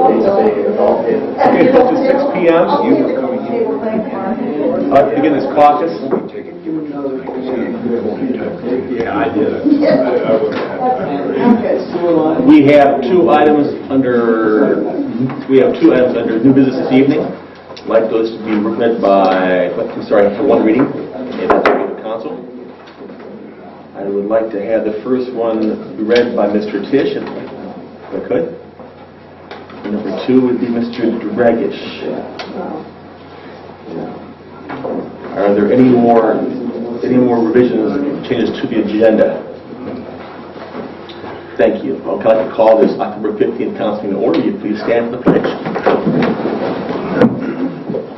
Okay, close to 6 p.m. Begin this caucus. Yeah, I did. We have two items under new business this evening. I'd like those to be read by, for one reading, and that's the council. I would like to have the first one read by Mr. Tisch, if I could. And number two would be Mr. Dragish. Are there any more revisions, changes to the agenda? Thank you. I'd like to call this October 15th council meeting to order. Will you please stand for the pledge?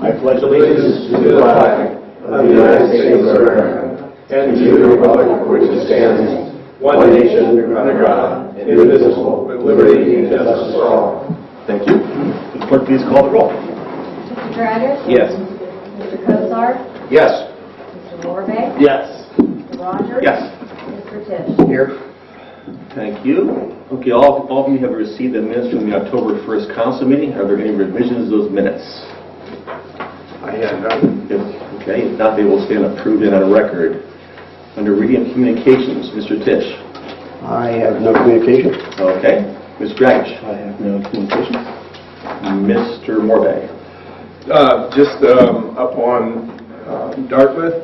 I pledge allegiance to the flag of the United States of America and to the republic for which it stands, one nation under God, indivisible, with liberty and justice for all. Thank you. Mr. Clerk, please call the roll. Mr. Dragish? Yes. Mr. Kosar? Yes. Mr. Morvay? Yes. Mr. Rogers? Yes. Mr. Tisch? Here. Thank you. Okay, all of you have received the minutes from the October 1st council meeting. Are there any revisions to those minutes? I had none. Okay, if not, they will stand approved and on record. Under reading of communications, Mr. Tisch. I have no communication. Okay. Mr. Dragish. I have no communication. Mr. Morvay. Just up on Dartmouth,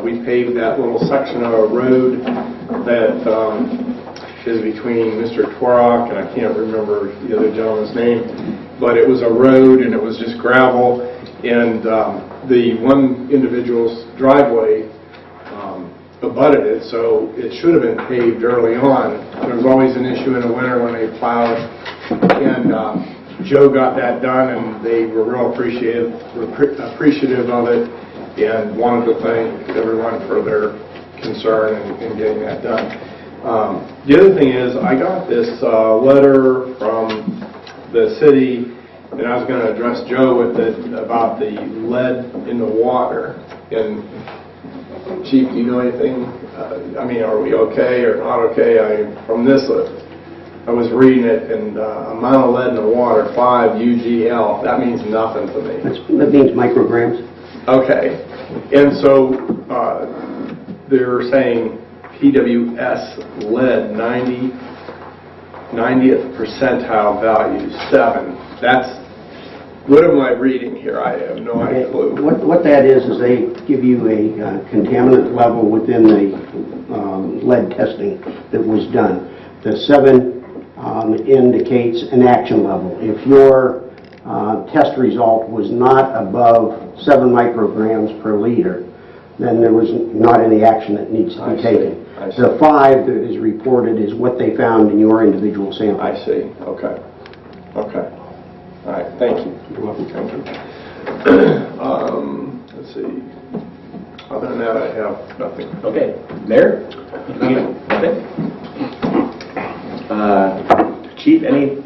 we paved that little section of a road that is between Mr. Twarrock and I can't remember the other gentleman's name, but it was a road and it was just gravel, and the one individual's driveway abutted it, so it should have been paved early on. There was always an issue in the winter when they plowed, and Joe got that done, and they were real appreciative of it, and wanted to thank everyone for their concern in getting that done. The other thing is, I got this letter from the city, and I was going to address Joe with it about the lead in the water. And Chief, do you know anything? I mean, are we okay or not okay? From this, I was reading it, and amount of lead in the water, 5 UGL. That means nothing to me. That means micrograms. Okay, and so they're saying PWS lead 90th percentile value 7. That's, what am I reading here? I have no clue. What that is they give you a contaminant level within the lead testing that was done. The 7 indicates an action level. If your test result was not above 7 micrograms per liter, then there was not any action that needs to be taken. The 5 that is reported is what they found in your individual sample. I see. Okay. Okay. All right. Thank you. You're welcome. Thank you. Let's see. Other than that, I have nothing. Okay. Mayor? Nothing. Chief, any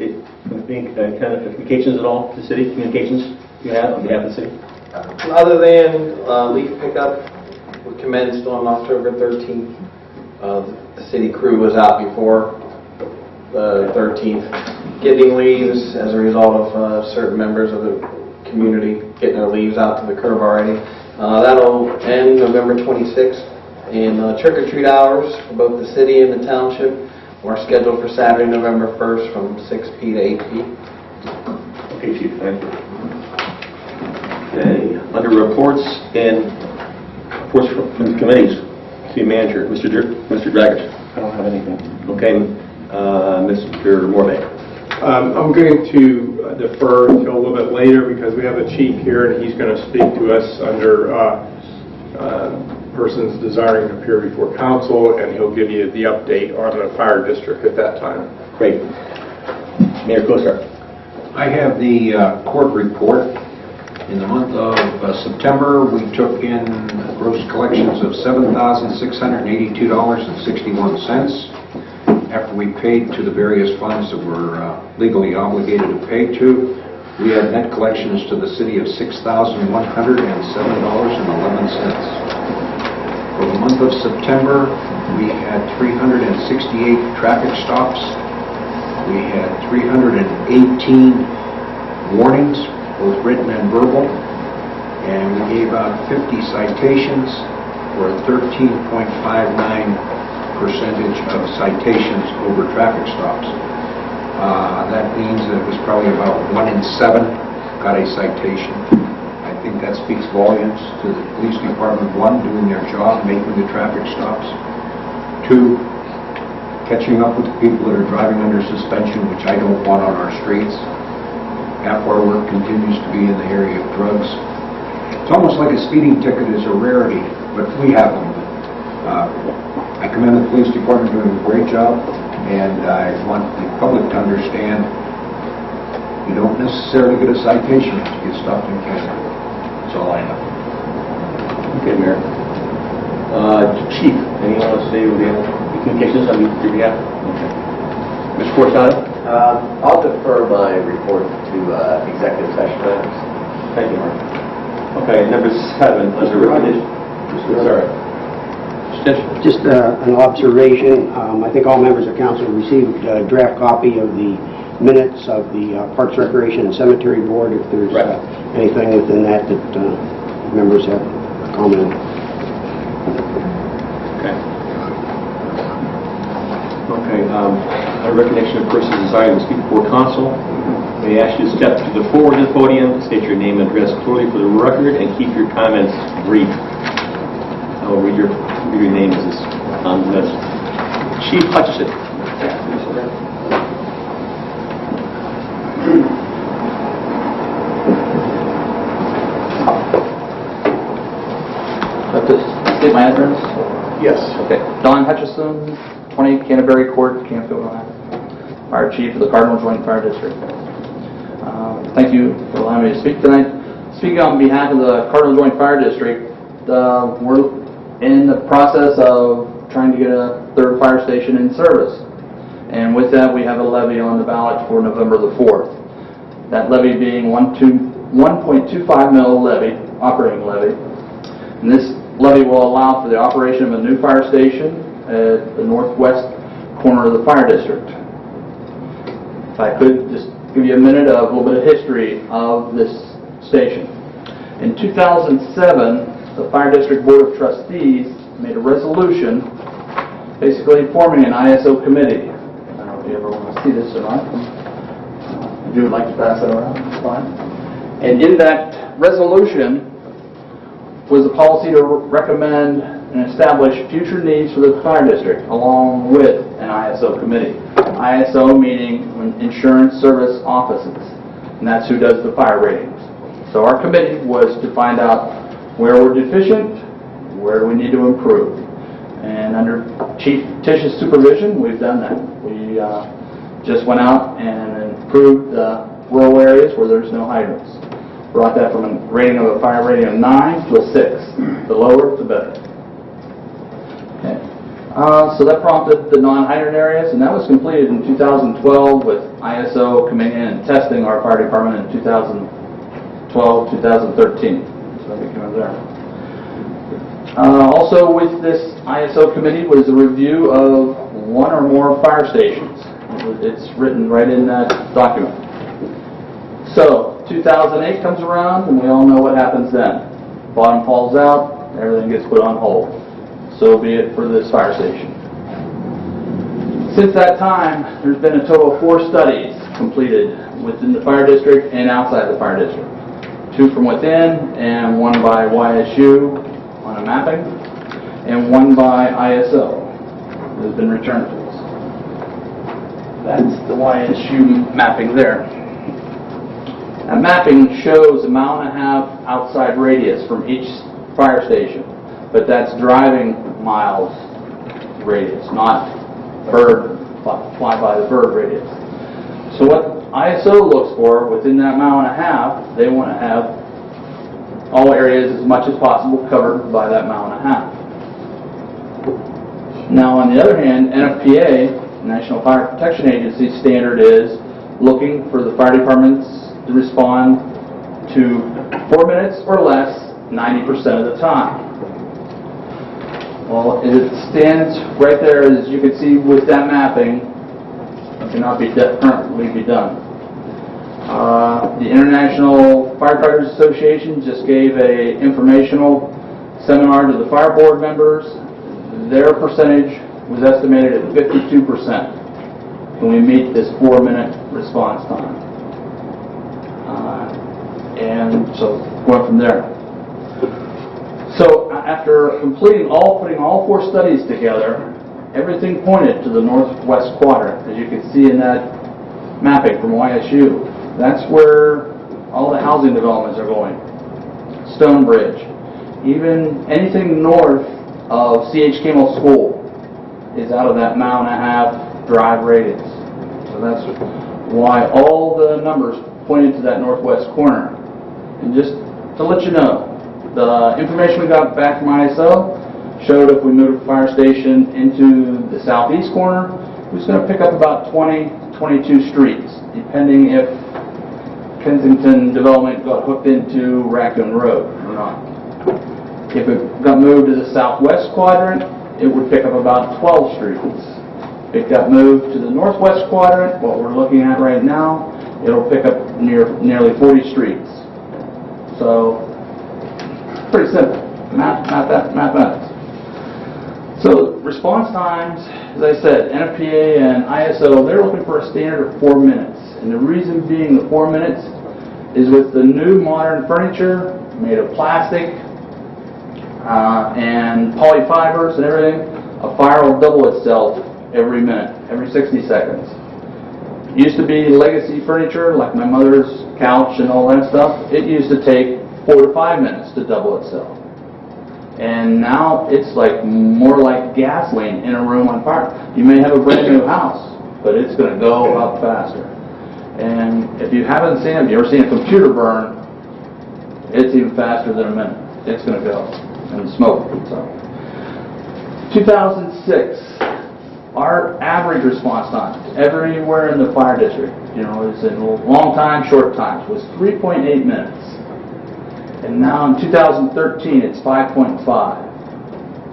kind of communications at all to the city? Communications you have on behalf of the city? Other than leaf pickup, we commenced on October 13th. The city crew was out before the 13th, getting leaves as a result of certain members of the community getting their leaves out to the curb already. That'll end November 26th. And trick-or-treat hours for both the city and the township are scheduled for Saturday, November 1st from 6 p. to 8 p. Okay, Chief. Thank you. Okay. Under reports from the committees, City Manager, Mr. Dragish. I don't have anything. Okay. Mr. Morvay. I'm going to defer until a little bit later because we have a chief here and he's going to speak to us under persons desiring to appear before council, and he'll give you the update on the fire district at that time. Great. Mayor Kosar. I have the court report. In the month of September, we took in gross collections of $7,682.61. After we paid to the various funds that we're legally obligated to pay to, we had net collections to the city of $6,107.11. For the month of September, we had 368 traffic stops. We had 318 warnings, both written and verbal, and we gave out 50 citations for a 13.59% of citations over traffic stops. That means that it was probably about 1 in 7 got a citation. I think that speaks volumes to the police department. 1, doing their job, making the traffic stops. 2, catching up with the people that are driving under suspension, which I don't want on our streets. Half our work continues to be in the area of drugs. It's almost like a speeding ticket is a rarity, but we have them. I commend the police department doing a great job, and I want the public to understand you don't necessarily get a citation if you get stopped in Canada. That's all I have. Okay, Mayor. Chief, anything else to say with the communications on your behalf? Okay. Mr. Fortunato? I'll defer my report to executive session items. Thank you, Mark. Okay, number 7. Sorry. Just an observation. I think all members of council received a draft copy of the minutes of the Parks, Recreation, and Cemetery Board. If there's anything within that members have commented. Okay. Okay. A recognition of persons desiring to speak before council. May I ask you to step to the forward of the podium, state your name and address clearly for the record, and keep your comments brief. I will read your name as is on the list. Chief Hutchison. Have to state my address? Yes. Okay. Don Hutchison, 20 Canterbury Court, Canfield, Ohio. Fire Chief of the Cardinal Joint Fire District. Thank you for allowing me to speak tonight. Speaking on behalf of the Cardinal Joint Fire District, we're in the process of trying to get a 3rd fire station in service. And with that, we have a levy on the ballot for November the 4th. That levy being 1.25 mil levy, operating levy. And this levy will allow for the operation of a new fire station at the northwest corner of the fire district. If I could just give you a minute of a little bit of history of this station. In 2007, the Fire District Board of Trustees made a resolution basically forming an ISO committee. I don't know if you ever want to see this or not. If you would like to pass it around, it's fine. And in that resolution was a policy to recommend and establish future needs for the fire district along with an ISO committee. ISO meaning Insurance Service Offices, and that's who does the fire ratings. So our committee was to find out where we're deficient, where we need to improve. And under Chief Tish's supervision, we've done that. We just went out and improved the rural areas where there's no hydrants. Brought that from a rating of a fire rating of 9 to a 6. The lower, the better. Okay. So that prompted the non-hydrant areas, and that was completed in 2012 with ISO coming in and testing our fire department in 2012, 2013. So that came over there. Also with this ISO committee was a review of 1 or more fire stations. It's written right in that document. So 2008 comes around, and we all know what happens then. Bottom falls out, everything gets put on hold. So be it for this fire station. Since that time, there's been a total of 4 studies completed within the fire district and outside the fire district. 2 from within, and 1 by YSU on a mapping, and 1 by ISO that has been returned to us. That's the YSU mapping there. That mapping shows a 1.5 mile outside radius from each fire station, but that's driving miles radius, not bird, fly by the bird radius. So what ISO looks for within that 1.5 miles, they want to have all areas as much as possible covered by that 1.5 miles. Now on the other hand, NFPA, National Fire Protection Agency standard is looking for the fire departments to respond to 4 minutes or less 90% of the time. Well, it stands right there, as you can see with that mapping. It cannot be currently be done. The International Firefighters Association just gave a informational seminar to the fire board members. Their percentage was estimated at 52% when we meet this 4-minute response time. And so going from there. So after putting all 4 studies together, everything pointed to the northwest quadrant, as you can see in that mapping from YSU. That's where all the housing developments are going. Stonebridge. Even anything north of C.H. Kimmel School is out of that mile-and-a-half drive radius. So that's why all the numbers pointed to that northwest corner. And just to let you know, the information we got back from ISO showed if we moved the fire station into the southeast corner, it was going to pick up about 22 streets, depending if Kensington development got hooked into Raccoon Road or not. If it got moved to the southwest quadrant, it would pick up about 12 streets. If it got moved to the northwest quadrant, what we're looking at right now, it'll pick up nearly 40 streets. So, pretty simple. Mathematics. So, response times, as I said, NFPA and ISO, they're looking for a standard of 4 minutes. And the reason being the 4 minutes is with the new modern furniture made of plastic and polyfibers and everything, a fire will double itself every minute, every 60 seconds. It used to be legacy furniture, like my mother's couch and all that stuff. It used to take 4 to 5 minutes to double itself. And now it's like more like gasoline in a room on fire. You may have a brand new house, but it's going to go up faster. And if you haven't seen it, if you ever seen a computer burn, it's even faster than a minute. It's going to go and smoke. So, 2006, our average response time everywhere in the fire district, is in long time, short times, was 3.8 minutes. And now in 2013, it's 5.5.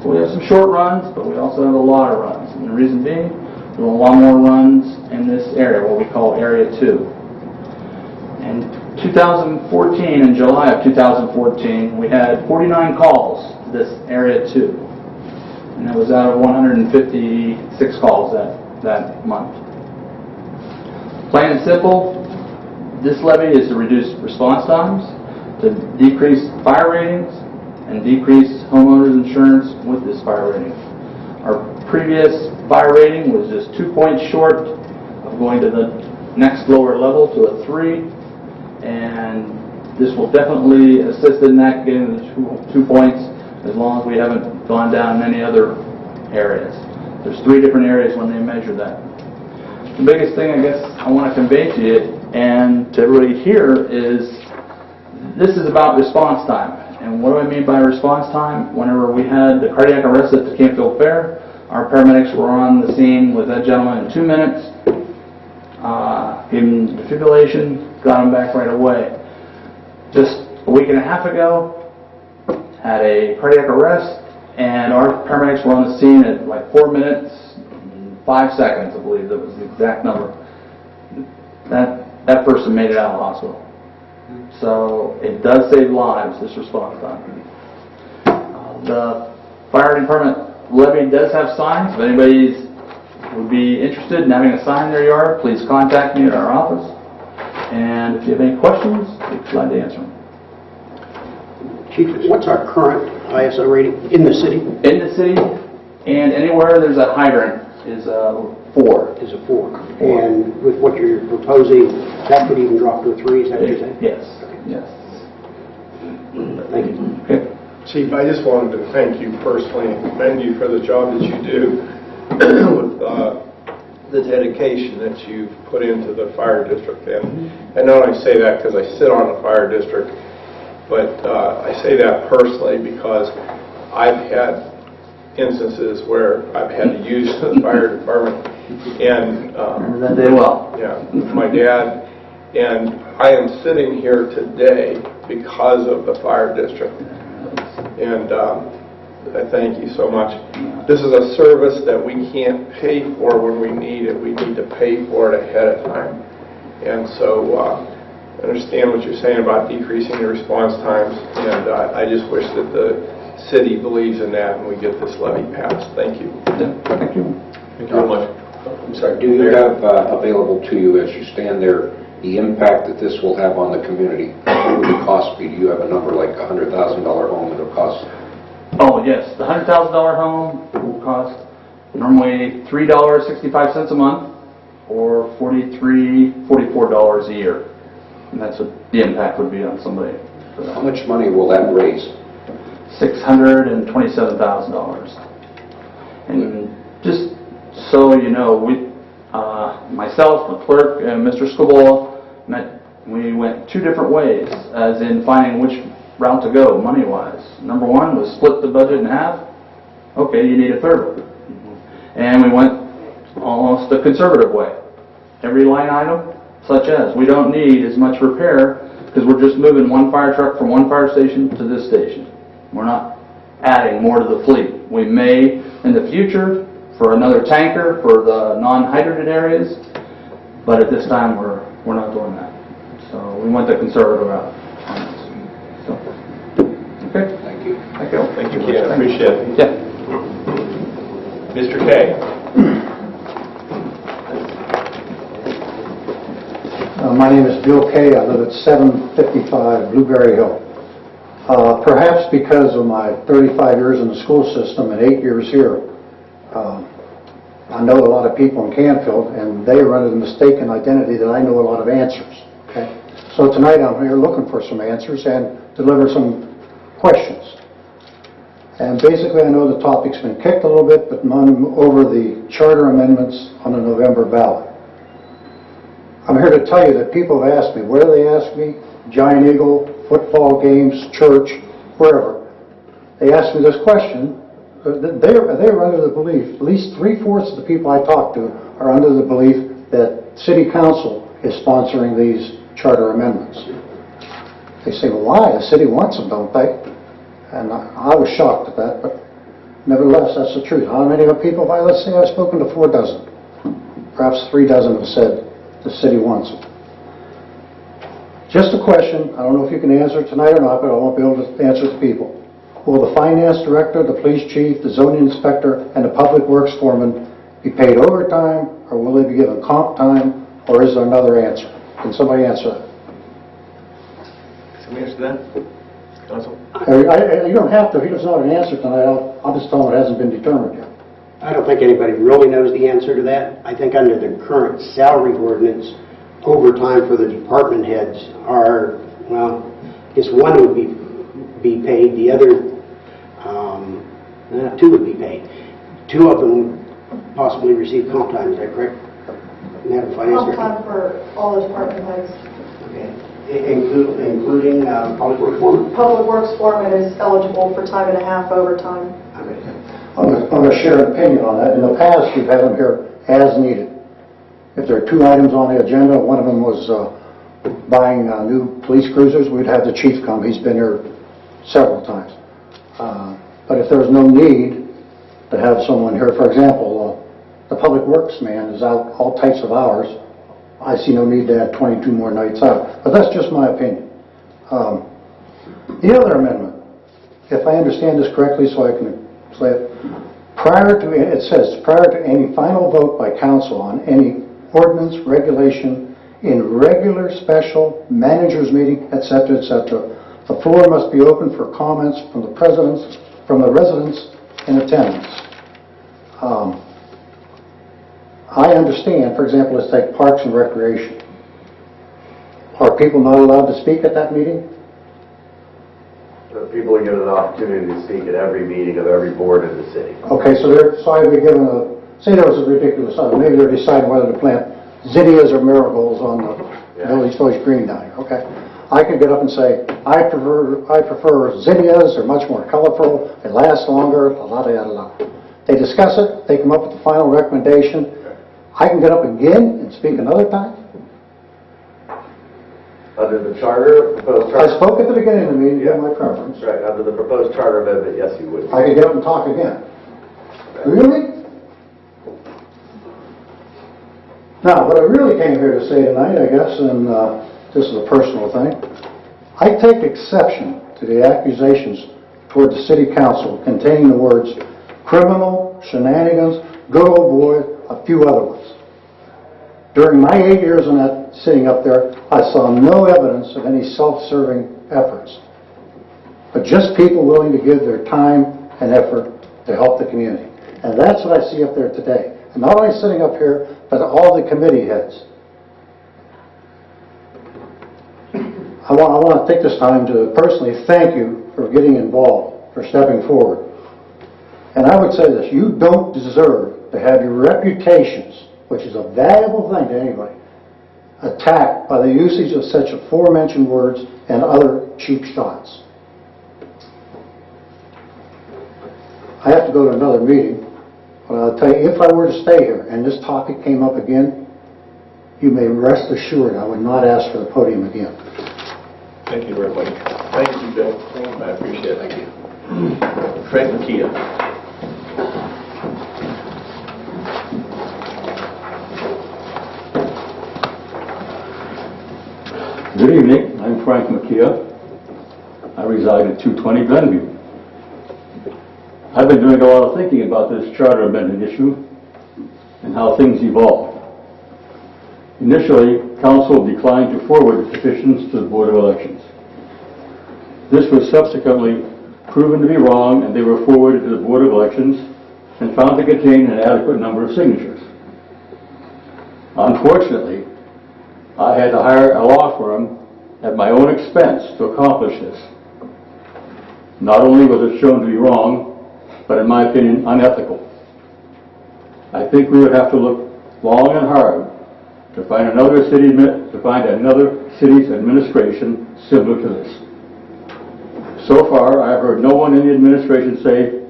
So we have some short runs, but we also have a lot of runs. And the reason being, we're doing a lot more runs in this area, what we call Area 2. In 2014, in July of 2014, we had 49 calls to this Area 2. And that was out of 156 calls that month. Plain and simple, this levy is to reduce response times, to decrease fire ratings, and decrease homeowners insurance with this fire rating. Our previous fire rating was just 2 points short of going to the next lower level to a 3, and this will definitely assist in that, getting the 2 points, as long as we haven't gone down in any other areas. There's 3 different areas when they measure that. The biggest thing I guess I want to convey to you and to everybody here is this is about response time. And what do I mean by response time? Whenever we had the cardiac arrest at the Canfield Fair, our paramedics were on the scene with that gentleman in 2 minutes, gave him defibrillation, got him back right away. Just a week and a half ago, had a cardiac arrest, and our paramedics were on the scene at like 4 minutes, 5 seconds, I believe that was the exact number. That person made it out of the hospital. So it does save lives, this response time. The fire department levy does have signs. If anybody would be interested in having a sign in their yard, please contact me at our office. And if you have any questions, I'd be glad to answer them. Chief, what's our current ISO rating in the city? In the city, and anywhere there's a hydrant, is a 4. Is a 4. And with what you're proposing, that could even drop to a 3, is that what you're saying? Yes. Yes. Thank you. Okay. Chief, I just wanted to thank you personally and commend you for the job that you do with the dedication that you've put into the fire district. And not only say that because I sit on the fire district, but I say that personally because I've had instances where I've had to use the fire department and that day well. Yeah, with my dad, and I am sitting here today because of the fire district, and I thank you so much. This is a service that we can't pay for when we need it. We need to pay for it ahead of time, and so understand what you're saying about decreasing the response times, and I just wish that the city believes in that and we get this levy passed. Thank you. Thank you. Thank you very much. I'm sorry. Do you have available to you as you stand there the impact that this will have on the community? What would the cost be? Do you have a number like a $100,000 home that will cost? Oh, yes. The $100,000 home will cost normally $3.65 a month or $44 a year. And that's what the impact would be on somebody for How that. much money will that raise? $627,000. And just so you know, myself, the clerk, and Mr. Scobola we went two different ways, as in finding which route to go money-wise. Number one was split the budget in half. Okay, you need a third of it. And we went almost the conservative way. Every line item, such as, we don't need as much repair because we're just moving one fire truck from one fire station to this station. We're not adding more to the fleet. We may, in the future, for another tanker for the non-hydrated areas, but at this time we're not doing that. So we went the conservative route on this. So, okay. Thank you. Thank you. Thank you, Ken. I appreciate it. Yeah. Mr. Kay. My name is Bill Kay. I live at 755 Blueberry Hill. Perhaps because of my 35 years in the school system and 8 years here, I know a lot of people in Canfield, and they are under the mistaken identity that I know a lot of answers. Okay? So tonight I'm here looking for some answers and deliver some questions. And basically I know the topic's been kicked a little bit, but I'm over the charter amendments on the November ballot. I'm here to tell you that people have asked me, where do they ask me? Giant Eagle, football games, church, wherever. They ask me this question. They're under the belief, at least 3/4 of the people I talk to are under the belief that City Council is sponsoring these charter amendments. They say, well, why? The city wants them, don't they? And I was shocked at that, but nevertheless, that's the truth. How many people have I? Let's say I've spoken to 4 dozen. Perhaps 3 dozen have said the city wants them. Just a question. I don't know if you can answer it tonight or not, but I won't be able to answer the people. Will the finance director, the police chief, the zoning inspector, and the public works foreman be paid overtime, or will they be given comp time, or is there another answer? Can somebody answer that? Somebody answer that? Council? You don't have to. If he doesn't have an answer tonight, I'll just tell him it hasn't been determined yet. I don't think anybody really knows the answer to that. I think under the current salary ordinance, overtime for the department heads are, well, I guess one would be paid, the other, 2 would be paid. 2 of them possibly receive comp time, is that correct? Madam Finance Comp Director? time for all the department heads. Okay. Including Public Works Foreman? Public Works foreman is eligible for time and a half overtime. Okay. I'm going to share an opinion on that. In the past, you've had them here as needed. If there are 2 items on the agenda, one of them was buying new police cruisers, we'd have the chief come. He's been here several times. But if there's no need to have someone here, for example, the public works man is out all types of hours. I see no need to add 22 more nights out. But that's just my opinion. The other amendment, if I understand this correctly so I can say it, it says, prior to any final vote by council on any ordinance, regulation, in regular special managers meeting, etc., etc., the floor must be open for comments from the residents in attendance. I understand, for example, let's take Parks and Recreation. Are people not allowed to speak at that meeting? People are given an opportunity to speak at every meeting of every board in the city. Okay, so I'd be given say there was a ridiculous item. Maybe they're deciding whether to plant zinnias or marigolds on the Village Green down here. Okay, I could get up and say, I prefer zinnias. They're much more colorful. They last longer. La da da da. They discuss it. They come up with the final recommendation. I can get up again and speak another time. Under the charter, proposed I charter. spoke at the beginning of the meeting. Yeah. My preference. Right, under the proposed charter amendment, yes, you would. I could get up and talk again. Really? Now, what I really came here to say tonight, I guess, and this is a personal thing. I take exception to the accusations toward the city council containing the words criminal, shenanigans, good old boy, a few other ones. During my 8 years in that sitting up there, I saw no evidence of any self-serving efforts, but just people willing to give their time and effort to help the community. And that's what I see up there today. And not only sitting up here, but all the committee heads. I want to take this time to personally thank you for getting involved, for stepping forward. And I would say this, you don't deserve to have your reputations, which is a valuable thing to anybody, attacked by the usage of such aforementioned words and other cheap shots. I have to go to another meeting, but I'll tell you, if I were to stay here and this topic came up again, you may rest assured I would not ask for the podium again. Thank you very much. Thank you, Bill. I appreciate it. Thank you. Frank McKeon. Good evening. I'm Frank McKeon. I reside at 220 Glenview. I've been doing a lot of thinking about this charter amendment issue and how things evolve. Initially, Council declined to forward the petitions to the Board of Elections. This was subsequently proven to be wrong, and they were forwarded to the Board of Elections and found to contain an adequate number of signatures. Unfortunately, I had to hire a law firm at my own expense to accomplish this. Not only was it shown to be wrong, but in my opinion, unethical. I think we would have to look long and hard to find another city's administration similar to this. So far, I've heard no one in the administration say,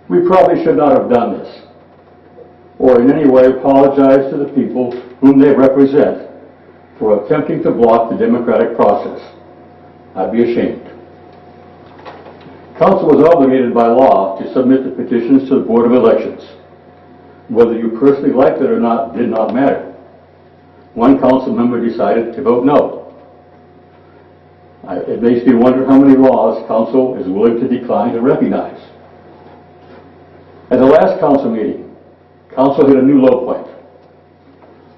"We probably should not have done this," or in any way apologize to the people whom they represent for attempting to block the democratic process. I'd be ashamed. Council was obligated by law to submit the petitions to the Board of Elections. Whether you personally liked it or not did not matter. One council member decided to vote no. It makes me wonder how many laws Council is willing to decline to recognize. At the last Council meeting, Council hit a new low point.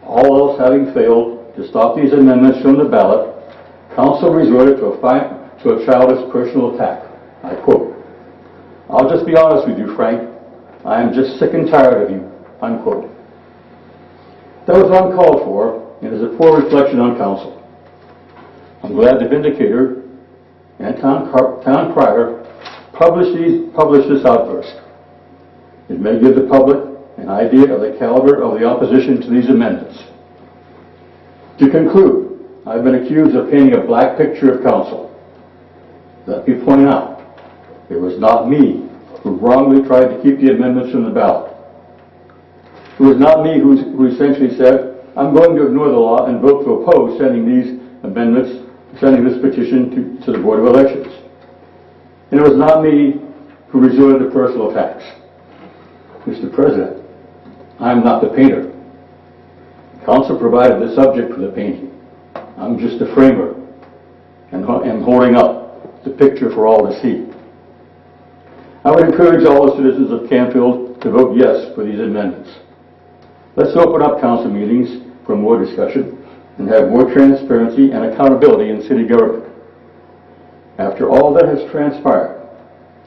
All else having failed to stop these amendments from the ballot, Council resorted to a childish personal attack. I quote, "I'll just be honest with you, Frank. I am just sick and tired of you," unquote. That was uncalled for and is a poor reflection on Council. I'm glad the Vindicator and Town Crier published this outburst. It may give the public an idea of the caliber of the opposition to these amendments. To conclude, I've been accused of painting a black picture of Council. Let me point out, it was not me who wrongly tried to keep the amendments from the ballot. It was not me who essentially said, "I'm going to ignore the law and vote to oppose sending these amendments, sending this petition to the Board of Elections." And it was not me who resorted to personal attacks. Mr. President, I'm not the painter. Council provided the subject for the painting. I'm just a framer and holding up the picture for all to see. I would encourage all the citizens of Canfield to vote yes for these amendments. Let's open up council meetings for more discussion and have more transparency and accountability in city government. After all that has transpired,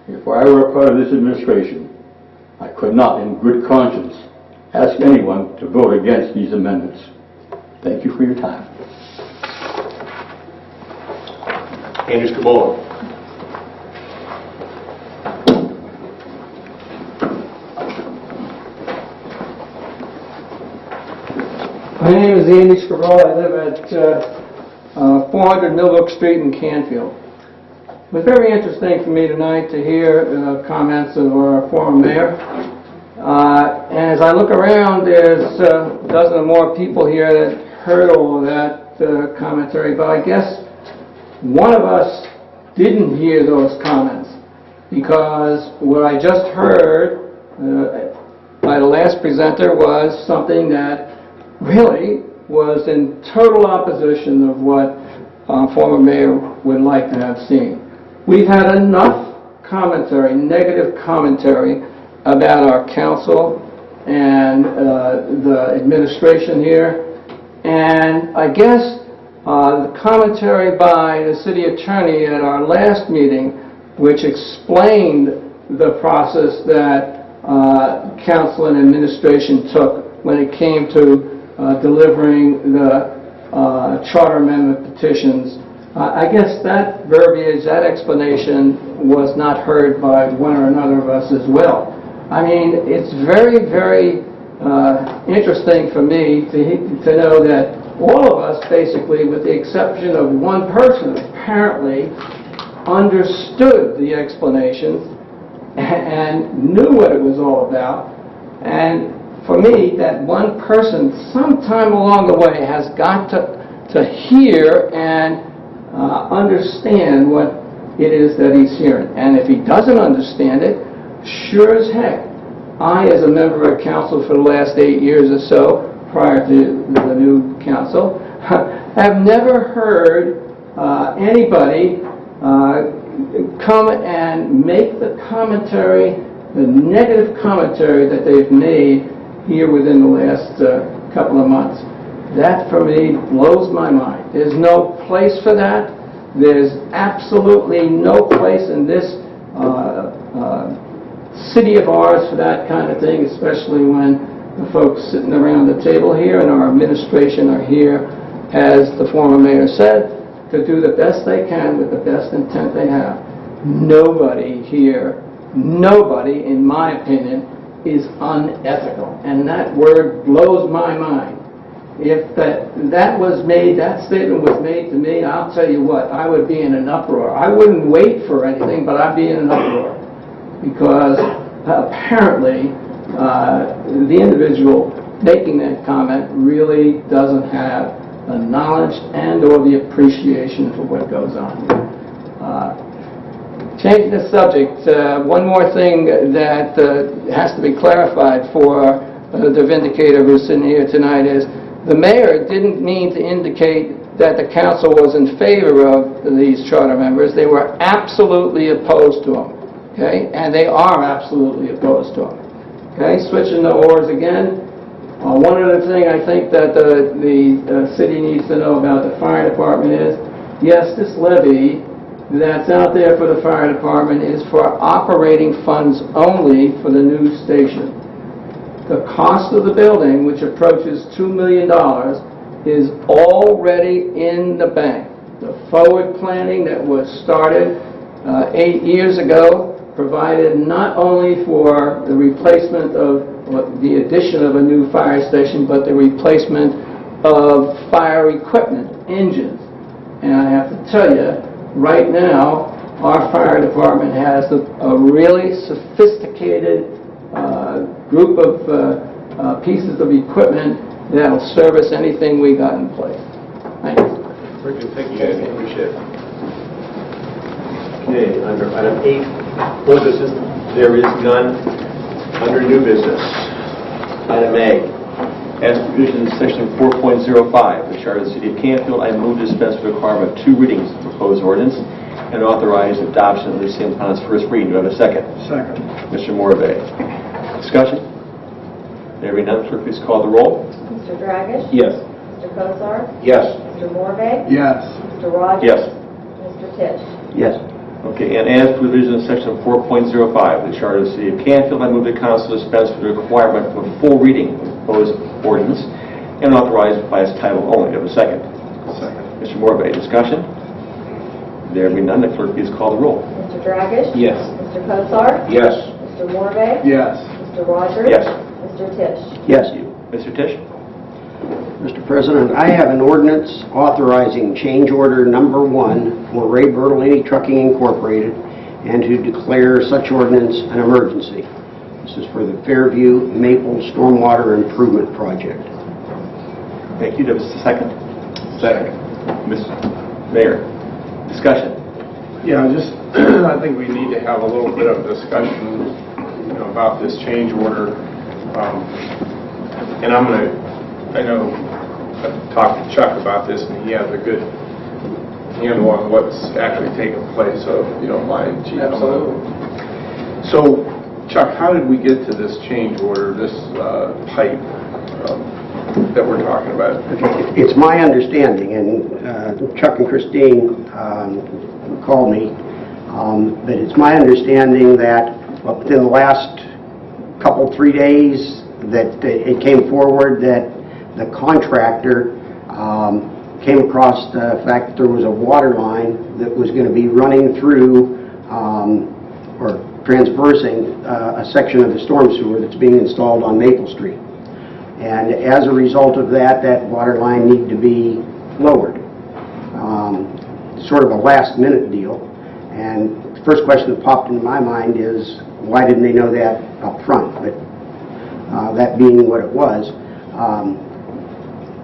if I were a part of this administration, I could not, in good conscience, ask anyone to vote against these amendments. Thank you for your time. Andrew Scabola. My name is Andy Scarola. I live at 400 Millbrook Street in Canfield. It was very interesting for me tonight to hear the comments of our former mayor. And as I look around, there's a dozen or more people here that heard all of that commentary, but I guess one of us didn't hear those comments, because what I just heard by the last presenter was something that really was in total opposition of what former mayor would like to have seen. We've had enough commentary, negative commentary, about our council and the administration here. And I guess the commentary by the city attorney at our last meeting, which explained the process that council and administration took when it came to delivering the charter amendment petitions, I guess that verbiage, that explanation was not heard by one or another of us as well. I mean, it's very, very interesting for me to know that all of us, basically, with the exception of one person, apparently understood the explanations and knew what it was all about. And for me, that one person, sometime along the way, has got to hear and understand what it is that he's hearing. And if he doesn't understand it, sure as heck, I, as a member of council for the last 8 years or so, prior to the new council, have never heard anybody come and make the commentary, the negative commentary that they've made here within the last couple of months. That, for me, blows my mind. There's no place for that. There's absolutely no place in this city of ours for that kind of thing, especially when the folks sitting around the table here and our administration are here, as the former mayor said, to do the best they can with the best intent they have. Nobody here, nobody, in my opinion, is unethical. And that word blows my mind. If that was made, that statement was made to me, I'll tell you what, I would be in an uproar. I wouldn't wait for anything, but I'd be in an uproar. Because apparently the individual making that comment really doesn't have the knowledge and or the appreciation for what goes on. Changing the subject, one more thing that has to be clarified for the vindicator who's sitting here tonight is the mayor didn't mean to indicate that the council was in favor of these charter members. They were absolutely opposed to them. Okay? And they are absolutely opposed to them. Okay? Switching the oars again. One other thing I think that the city needs to know about the fire department is, yes, this levy that's out there for the fire department is for operating funds only for the new station. The cost of the building, which approaches $2 million, is already in the bank. The forward planning that was started 8 years ago provided not only for the replacement of the addition of a new fire station, but the replacement of fire equipment, engines. And I have to tell you, right now, our fire department has a really sophisticated group of pieces of equipment that'll service anything we got in place. Thank you. Very good. Thank you, guys. Appreciate it. Okay, under item 8, old business, there is none. Under new business, item A, as provisions in section 4.05 of the Charter of the City of Canfield, I move to dispense with the requirement of 2 readings of the proposed ordinance and authorize adoption of the same upon its first reading. Do I have a second? Second. Mr. Morvay. Discussion? There being none, clerk, please call the roll. Mr. Dragish? Yes. Mr. Kozar? Yes. Mr. Morvay? Yes. Mr. Rogers? Yes. Mr. Tisch? Yes. Okay, and as provision in section 4.05 of the Charter of the City of Canfield, I move the council dispense with the requirement of a full reading of the proposed ordinance and authorize it by its title only. Do I have a second? Second. Mr. Morvay, discussion? There being none, the clerk, please call the roll. Mr. Dragish? Yes. Mr. Kozar? Yes. Mr. Morvay? Yes. Mr. Rogers? Yes. Mr. Tisch? Yes. Mr. Tisch? Mr. President, I have an ordinance authorizing change order number 1 for Ray Bertolini Trucking Incorporated and to declare such ordinance an emergency. This is for the Fairview Maple Stormwater Improvement Project. Thank you. Do I have a second? Second. Mr. Mayor, discussion? Yeah, just I think we need to have a little bit of discussion, about this change order. And I know talked to Chuck about this, and he has a good handle on what's actually taking place, so if you don't mind, Chief. Absolutely. So, Chuck, how did we get to this change order, this pipe that we're talking about? It's my understanding, and Chuck and Christine called me, but it's my understanding that within the last couple, 3 days, that it came forward that the contractor came across the fact that there was a water line that was going to be running through or transversing a section of the storm sewer that's being installed on Maple Street. And as a result of that, that water line needed to be lowered. Sort of a last-minute deal. And the first question that popped into my mind is, why didn't they know that up front? But that being what it was.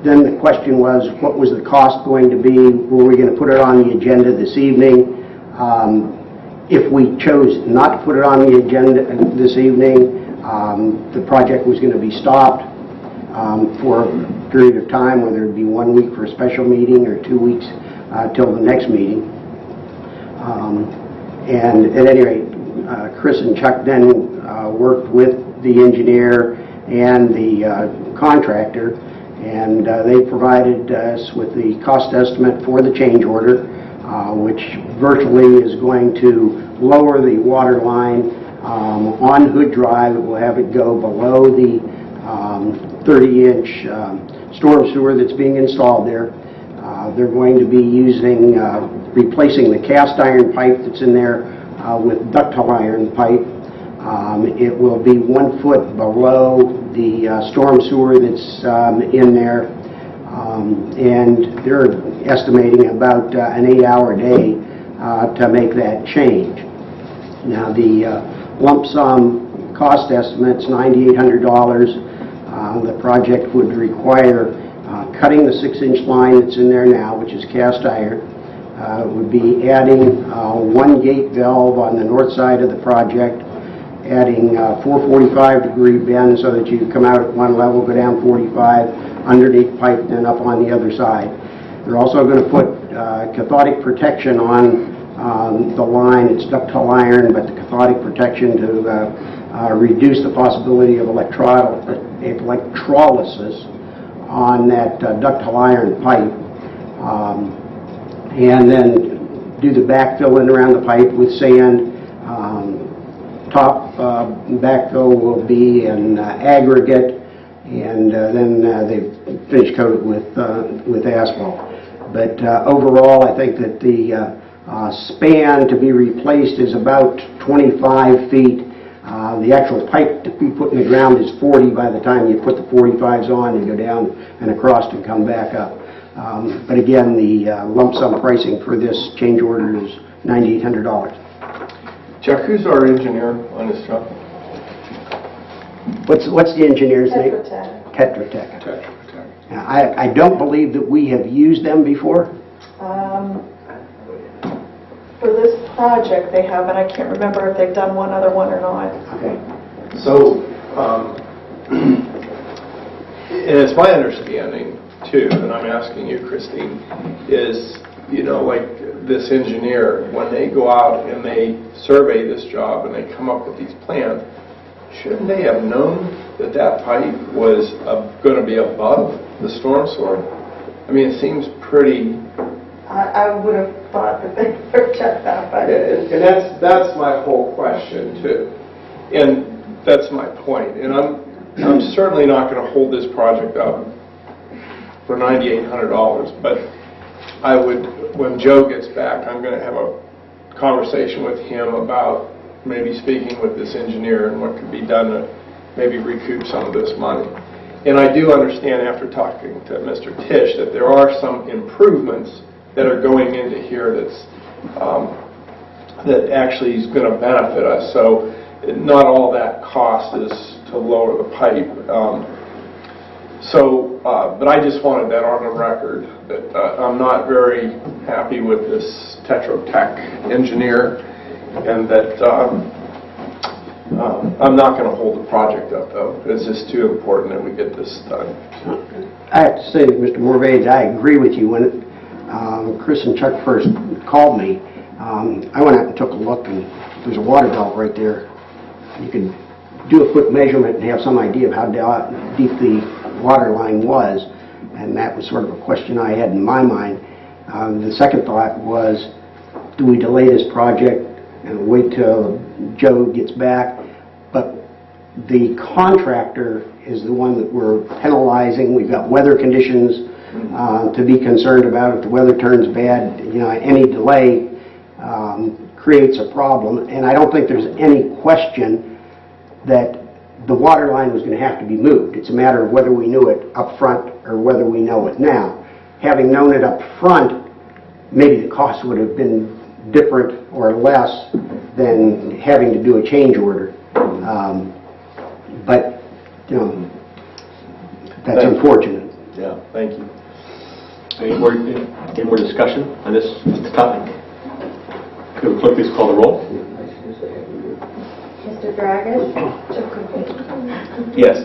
Then the question was, what was the cost going to be? Were we going to put it on the agenda this evening? If we chose not to put it on the agenda this evening, the project was going to be stopped for a period of time, whether it be 1 week for a special meeting or 2 weeks till the next meeting. And at any rate, Chris and Chuck then worked with the engineer and the contractor, and they provided us with the cost estimate for the change order, which virtually is going to lower the water line on Hood Drive. It will have it go below the 30-inch storm sewer that's being installed there. They're going to be replacing the cast iron pipe that's in there with ductile iron pipe. It will be 1 foot below the storm sewer that's in there, and they're estimating about an 8-hour day to make that change. Now the lump sum cost estimate's $9,800. The project would require cutting the 6-inch line that's in there now, which is cast iron. Would be adding 1 gate valve on the north side of the project, adding 4 45-degree bends so that you come out at one level, go down 45, underneath pipe, then up on the other side. They're also going to put cathodic protection on the line. It's ductile iron, but the cathodic protection to reduce the possibility of electrolysis on that ductile iron pipe. And then do the backfill in around the pipe with sand. Top backfill will be in aggregate, and then they finish coat it with asphalt. But overall, I think that the span to be replaced is about 25 feet. The actual pipe to be put in the ground is 40 by the time you put the 45s on and go down and across and come back up. But again, the lump sum pricing for this change order is $9,800. Chuck, who's our engineer on this job? What's the engineer's name? Tetra Tech. Tetra Tech. Now, I don't believe that we have used them before. For this project they have, and I can't remember if they've done one other one or not. Okay. So, and it's my understanding too, and I'm asking you, Christine, is, you know, like this engineer, when they go out and they survey this job and they come up with these plans, shouldn't they have known that that pipe was going to be above the storm sewer? I mean, it seems pretty... I would have thought that they would have checked that, but... And that's my whole question too. And that's my point. And I'm certainly not going to hold this project up for $9,800, but I would, when Joe gets back, I'm going to have a conversation with him about maybe speaking with this engineer and what could be done to maybe recoup some of this money. And I do understand after talking to Mr. Tisch that there are some improvements that are going into here that's that actually is going to benefit us. So not all that cost is to lower the pipe. But I just wanted that on the record, that I'm not very happy with this Tetra Tech engineer, and that I'm not going to hold the project up, though. It's just too important that we get this done. I have to say, Mr. Morvay, I agree with you. When Chris and Chuck first called me, I went out and took a look, and there's a water belt right there. You can do a foot measurement and have some idea of how deep the water line was, and that was sort of a question I had in my mind. The second thought was, do we delay this project and wait till Joe gets back? But the contractor is the one that we're penalizing. We've got weather conditions to be concerned about. If the weather turns bad, any delay creates a problem. And I don't think there's any question that the water line was going to have to be moved. It's a matter of whether we knew it up front or whether we know it now. Having known it up front, maybe the cost would have been different or less than having to do a change order. But that's unfortunate. Yeah, thank you. Any more discussion on this topic? Could the clerk please call the roll? Mr. Dragish? Yes.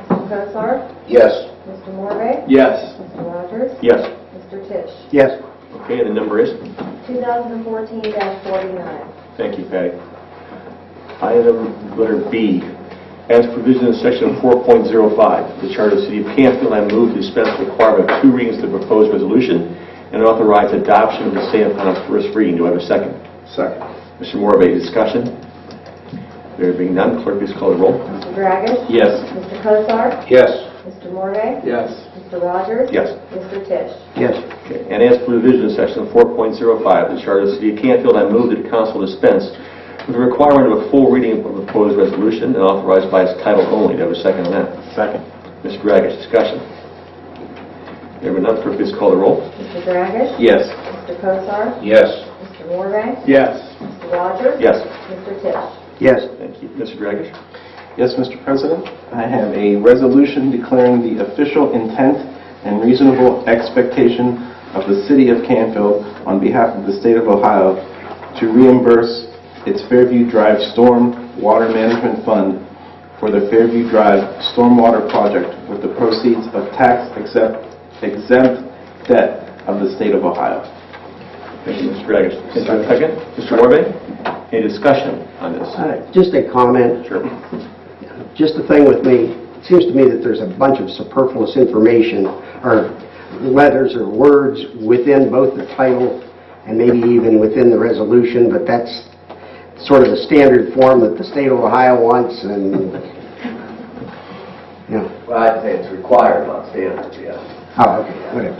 Mr. Kosar? Yes. Mr. Morvay? Yes. Mr. Rogers? Yes. Mr. Tisch? Yes. Okay, and the number is? 2014-49. Thank you, Patty. Item letter B. As provision in section 4.05 of the Charter of the City of Canfield, I move to dispense with the requirement of 2 readings of the proposed resolution and authorize adoption of the same upon its first reading. Do I have a second? Second. Mr. Morvay, discussion? There being none, clerk please call the roll. Mr. Dragish? Yes. Mr. Kosar? Yes. Mr. Morvay? Yes. Mr. Rogers? Yes. Mr. Tisch? Yes. Okay. And as provision in section 4.05 of the Charter of the City of Canfield, I move that the council dispense with the requirement of a full reading of the proposed resolution and authorized by its title only. Do I have a second on that? Second. Mr. Dragish, discussion? There being none, clerk please call the roll. Mr. Dragish? Yes. Mr. Kosar? Yes. Mr. Morvay? Yes. Mr. Rogers? Yes. Mr. Tisch? Yes. Thank you. Mr. Dragish? Yes, Mr. President. I have a resolution declaring the official intent and reasonable expectation of the City of Canfield on behalf of the State of Ohio to reimburse its Fairview Drive Storm Water Management Fund for the Fairview Drive Stormwater Project with the proceeds of tax-exempt debt of the State of Ohio. Thank you, Mr. Dragish. Second. Mr. Morvay? Any discussion on this? Just a comment. Sure. Just the thing with me, it seems to me that there's a bunch of superfluous information or letters or words within both the title and maybe even within the resolution, but that's sort of the standard form that the state of Ohio wants, and Well, I'd say it's required, not standard, yeah. Oh, okay, whatever.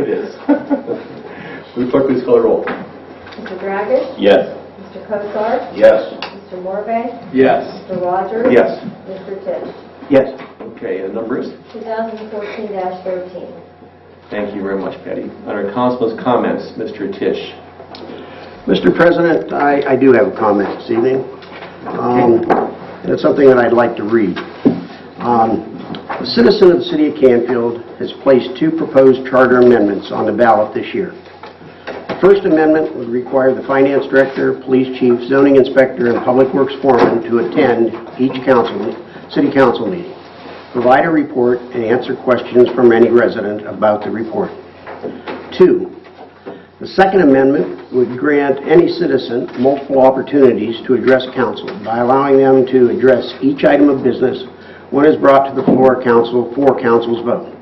It is. Will the clerk please call the roll? Mr. Dragish? Yes. Mr. Kosar? Yes. Mr. Morvay? Yes. Mr. Rogers? Yes. Mr. Tisch? Yes. Okay, and the number is? 2014-13. Thank you very much, Patty. Under Councilman's comments, Mr. Tisch. Mr. President, I do have a comment this evening. And it's something that I'd like to read. A citizen of the City of Canfield has placed 2 proposed charter amendments on the ballot this year. The first amendment would require the Finance Director, Police Chief, Zoning Inspector, and Public Works Foreman to attend each City Council meeting, provide a report, and answer questions from any resident about the report. 2, the second amendment would grant any citizen multiple opportunities to address council by allowing them to address each item of business when it is brought to the floor of council for council's vote.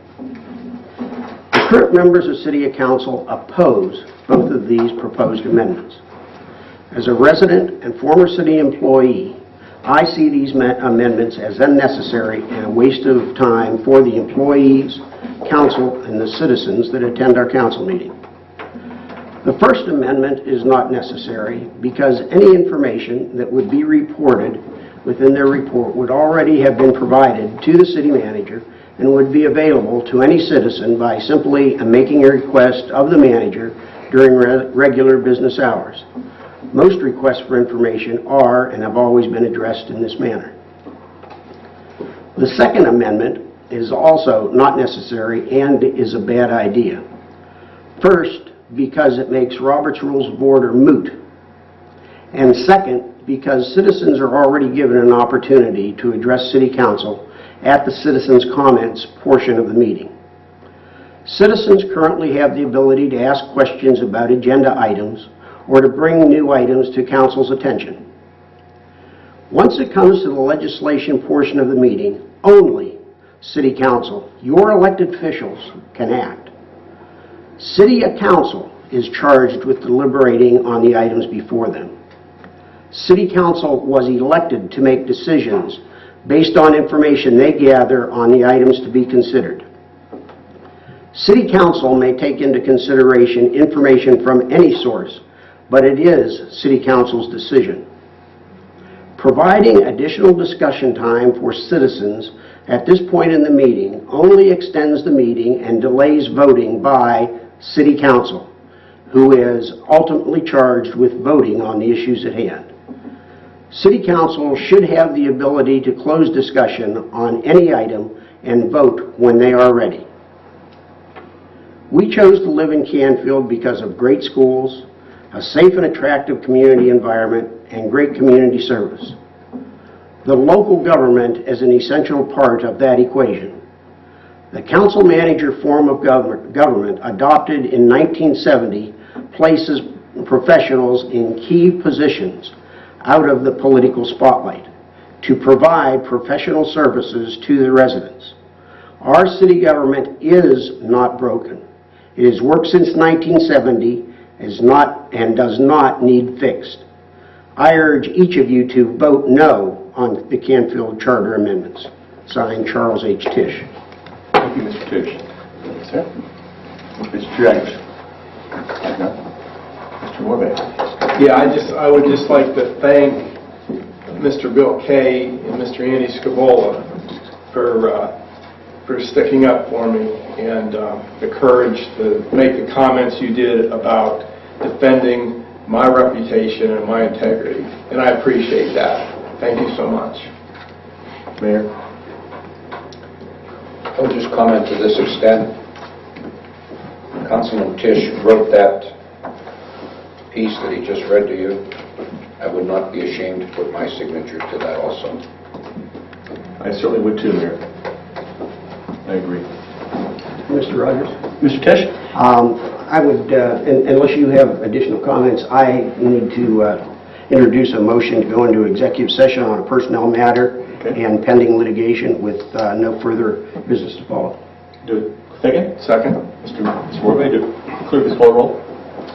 The current members of City Council oppose both of these proposed amendments. As a resident and former city employee, I see these amendments as unnecessary and a waste of time for the employees, council, and the citizens that attend our council meeting. The first amendment is not necessary because any information that would be reported within their report would already have been provided to the city manager and would be available to any citizen by simply making a request of the manager during regular business hours. Most requests for information are and have always been addressed in this manner. The second amendment is also not necessary and is a bad idea. First, because it makes Robert's Rules of Order moot And second, because citizens are already given an opportunity to address City Council at the citizens' comments portion of the meeting. Citizens currently have the ability to ask questions about agenda items or to bring new items to Council's attention. Once it comes to the legislation portion of the meeting, only City Council, your elected officials, can act. City Council is charged with deliberating on the items before them. City Council was elected to make decisions based on information they gather on the items to be considered. City Council may take into consideration information from any source, but it is City Council's decision. Providing additional discussion time for citizens at this point in the meeting only extends the meeting and delays voting by City Council, who is ultimately charged with voting on the issues at hand. City Council should have the ability to close discussion on any item and vote when they are ready. We chose to live in Canfield because of great schools, a safe and attractive community environment, and great community service. The local government is an essential part of that equation. The council manager form of government adopted in 1970 places professionals in key positions out of the political spotlight to provide professional services to the residents. Our city government is not broken. It has worked since 1970, and does not need fixed. I urge each of you to vote no on the Canfield Charter amendments. Signed, Charles H. Tisch. Thank you, Mr. Tisch. Sir? Mr. Dragish. Mr. Morvay. Yeah, I would just like to thank Mr. Bill Kay and Mr. Andy Scabola for sticking up for me and the courage to make the comments you did about defending my reputation and my integrity. And I appreciate that. Thank you so much. Mayor. I would just comment to this extent. Councilman Tisch wrote that piece that he just read to you. I would not be ashamed to put my signature to that also. I certainly would too, Mayor. I agree. Mr. Rogers? Mr. Tisch? I would, unless you have additional comments, I need to introduce a motion to go into executive session on a personnel matter and pending litigation with no further business to follow. Do it. Second? Second. Mr. Morvay, do clerk please call the roll.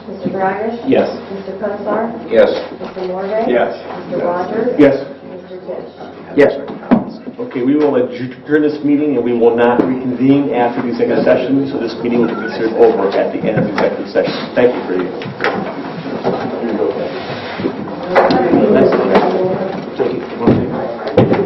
Mr. Dragish? Yes. Mr. Kosar? Yes. Mr. Morvay? Yes. Mr. Rogers? Yes. Mr. Tisch? Yes. Okay, we will adjourn this meeting and we will not reconvene after the executive session, so this meeting will be considered over at the end of the executive session. Thank you for your